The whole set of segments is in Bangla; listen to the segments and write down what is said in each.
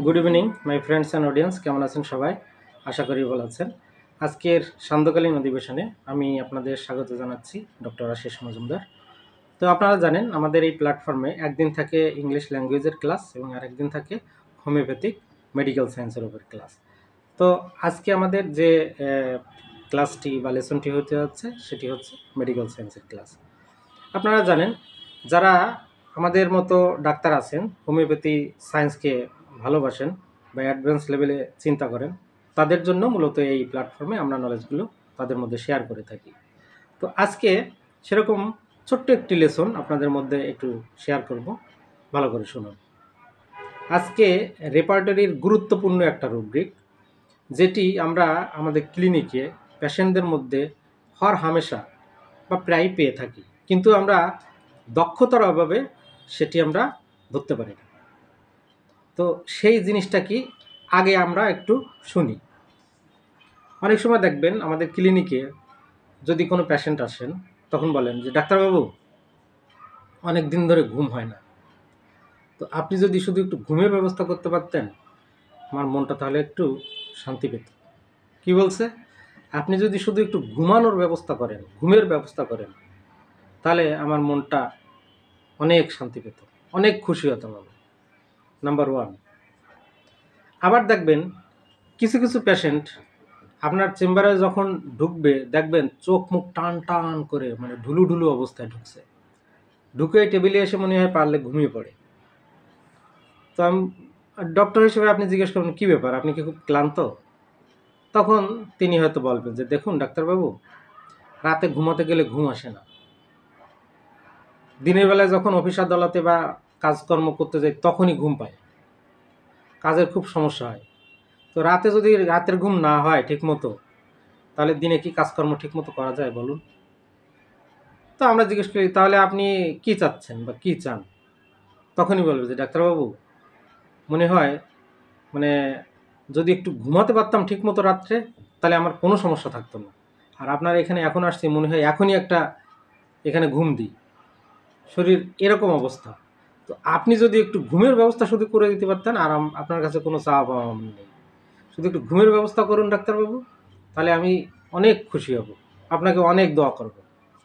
Good evening my friends and audience, কেমন আছেন সবাই? আশা করি ভালো আছেন। আজকের সান্ধ্যকালীন অধিবেশনে আমি আপনাদের স্বাগত জানাচ্ছি, ডক্টর আশিস মজুমদার। তো আপনারা জানেন আমাদের এই প্ল্যাটফর্মে একদিন থাকে ইংলিশ ল্যাঙ্গুয়েজের ক্লাস এবং আরেকদিন থাকে হোমিওপ্যাথিক মেডিকেল সায়েন্সের উপর ক্লাস। তো আজকে আমাদের যে ক্লাসটি বা লেসনটি হতে যাচ্ছে সেটি হচ্ছে মেডিকেল সায়েন্সের ক্লাস। আপনারা জানেন যারা আমাদের মতো ডাক্তার আছেন, হোমিওপ্যাথি সায়েন্সকে ভালোবাসেন বা অ্যাডভান্স লেভেলে চিন্তা করেন, তাদের জন্য মূলত এই প্ল্যাটফর্মে আমরা নলেজগুলো তাদের মধ্যে শেয়ার করে থাকি। তো আজকে সেরকম ছোট্ট একটি লেসন আপনাদের মধ্যে একটু শেয়ার করব, ভালো করে শুনুন। আজকে রেপার্টরির গুরুত্বপূর্ণ একটা রুব্রিক, যেটি আমরা আমাদের ক্লিনিকে পেশেন্টদের মধ্যে হর হামেশা বা প্রায় পেয়ে থাকি, কিন্তু আমরা দক্ষতার অভাবে সেটি আমরা ধরতে পারি না। তো সেই জিনিসটা কি আগে আমরা একটু শুনি। অনেক সময় দেখবেন আমাদের ক্লিনিকে যদি কোনো পেশেন্ট আসেন তখন বলেন যে ডাক্তারবাবু অনেক দিন ধরে ঘুম হয় না, তো আপনি যদি শুধু একটু ঘুমের ব্যবস্থা করতে পারতেন আমার মনটা তাহলে একটু শান্তি পেত। কি বলছে? আপনি যদি শুধু একটু ঘুমানোর ব্যবস্থা করেন, ঘুমের ব্যবস্থা করেন, তাহলে আমার মনটা অনেক শান্তি পেত, অনেক খুশি হতাম আমি। Number one. আবার দেখবেন কিছু কিছু পেশেন্ট আপনার চেম্বারে যখন ঢুকবে দেখবেন চোখ মুখ টান টান করে, মানে ঢুলু ঢুলু অবস্থায় ঢুকছে, ঢুকে টেবিলে এসে মনে হয় পারলে ঘুমিয়ে পড়ে। তো আমি ডক্টর হিসেবে আপনি জিজ্ঞেস করবেন কী ব্যাপার, আপনি কি খুব ক্লান্ত? তখন তিনি হয়তো বলবেন যে দেখুন ডাক্তারবাবু, রাতে ঘুমাতে গেলে ঘুম আসে না, দিনের বেলায় যখন অফিস আদালতে বা কাজকর্ম করতে যাই তখনই ঘুম পায়, কাজের খুব সমস্যা হয়। তো রাতে যদি রাতের ঘুম না হয় ঠিক মতো, তাহলে দিনে কি কাজকর্ম ঠিক মতো করা যায় বলুন? তো আমরা জিজ্ঞেস করি তাহলে আপনি কি চাচ্ছেন বা কি চান? তখনই বলবে যে ডাক্তারবাবু মনে হয় মানে যদি একটু ঘুমাতে পারতাম ঠিক মতো রাত্রে, তাহলে আমার কোনো সমস্যা থাকতো না। আর আপনার এখানে এখন আসছি মনে হয় এখনই একটা এখানে ঘুম দিই, শরীর এরকম অবস্থা। তো আপনি যদি একটু ঘুমের ব্যবস্থা শুধু করে দিতে পারতেন, আর আপনার কাছে কোনো চাওয়া পাওয়া নেই, শুধু একটু ঘুমের ব্যবস্থা করুন ডাক্তারবাবু, তাহলে আমি অনেক খুশি হব, আপনাকে অনেক দোয়া করব,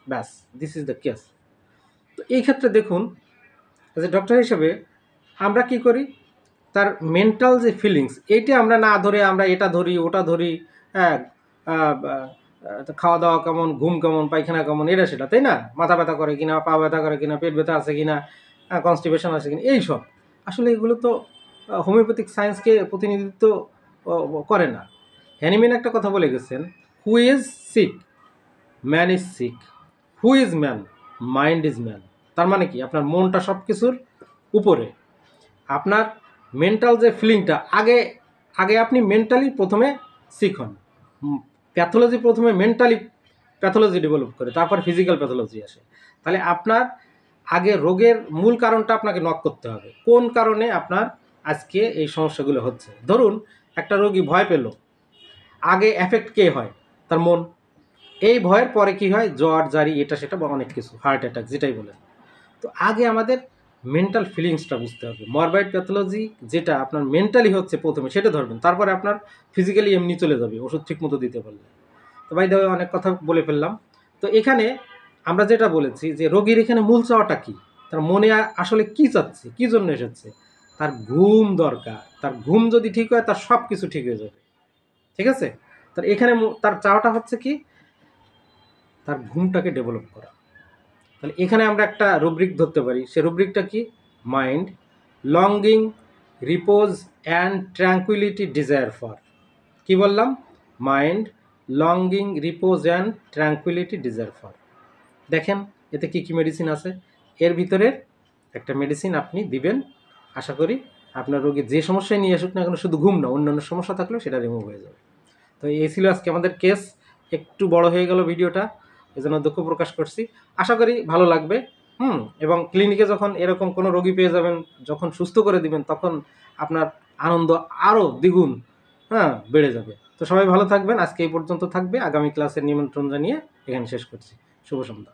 ব্যাস, দিস ইজ দ্য কেস। তো এই ক্ষেত্রে দেখুন অ্যাজ এ ডক্টর হিসেবে আমরা কি করি, তার মেন্টাল যে ফিলিংস এইটা আমরা না ধরে আমরা এটা ধরি ওটা ধরি, হ্যাঁ, খাওয়া দাওয়া কেমন, ঘুম কেমন, পায়খানা কেমন, এটা সেটা, তাই না? মাথা ব্যথা করে কিনা, পা ব্যথা করে কিনা, পেট ব্যথা আছে কিনা, কনস্টিপেশন আছে কিনা, এইসব আসলে এগুলো তো হোমিওপ্যাথিক সায়েন্সকে প্রতিনিধিত্ব করে না। হ্যানিম্যান একটা কথা বলে গেছেন, who is sick man is sick, who is man mind is man. তার মানে কি আপনার মনটা সব কিছুর উপরে, আপনার মেন্টাল যে ফিলিংটা আগে আগে আপনি মেন্টালি প্রথমে সিক হন। প্যাথোলজি প্রথমে মেন্টালি প্যাথোলজি ডেভেলপ করে, তারপর ফিজিক্যাল প্যাথোলজি আসে। তাহলে আপনার আগে রোগের মূল কারণটা আপনাকে নক করতে হবে, কোন কারণে আপনার আজকে এই সমস্যাগুলো হচ্ছে। ধরুন একটা রোগী ভয় পেল, আগে এফেক্ট কে হয়? তার মন। এই ভয়ের পরে কি হয়? জ্বর জারি এটা সেটা বা অনেক কিছু, হার্ট অ্যাটাক যেটাই বলেন। তো আগে আমাদের মেন্টাল ফিলিংসটা বুঝতে হবে। মরবাইড প্যাথোলজি যেটা আপনার মেন্টালি হচ্ছে প্রথমে সেটা ধরবেন, তারপরে আপনার ফিজিক্যালি এমনি চলে যাবে ওষুধ ঠিক মতো দিতে পারলে। তো ভাই দেওয়া অনেক কথা বলে ফেললাম। তো এখানে আমরা যেটা বলেছি যে রোগীর এখানে মূল চাওয়াটা কি, তার মনে আসলে কি চাচ্ছে, কি জন্য এসেছে। তার ঘুম দরকার, তার ঘুম যদি ঠিক হয় তার সব কিছু ঠিক হয়ে যাবে। ঠিক আছে? তার এখানে তার চাওয়াটা হচ্ছে কি, তার ঘুমটাকে ডেভেলপ করা। তাহলে এখানে আমরা একটা রুব্রিক ধরতে পারি, সে রুব্রিকটা কি? Mind longing repose and tranquillity desire for. কি বললাম? Mind longing repose and tranquillity desire for. দেখেন এতে কি কি মেডিসিন আছে, এর ভিতরে একটা মেডিসিন আপনি দিবেন, আশা করি আপনার রোগী যে সমস্যায় নিয়ে আসুক না কেন, শুধু ঘুম না অন্যান্য সমস্যা থাকলেও সেটা রিমুভ হয়ে যাবে। তো এই ছিল আজকে আমাদের কেস, একটু বড় হয়ে গেল ভিডিওটা, এজন্য দুঃখ প্রকাশ করছি। আশা করি ভালো লাগবে। এবং ক্লিনিকে যখন এরকম কোনো রোগী পেয়ে যাবেন, যখন সুস্থ করে দিবেন, তখন আপনার আনন্দ আরও দ্বিগুণ বেড়ে যাবে। তো সবাই ভালো থাকবেন, আজকে এই পর্যন্ত থাকবে, আগামী ক্লাসের নিমন্ত্রণ জানিয়ে এখানে শেষ করছি। শুভ সন্ধ্যা।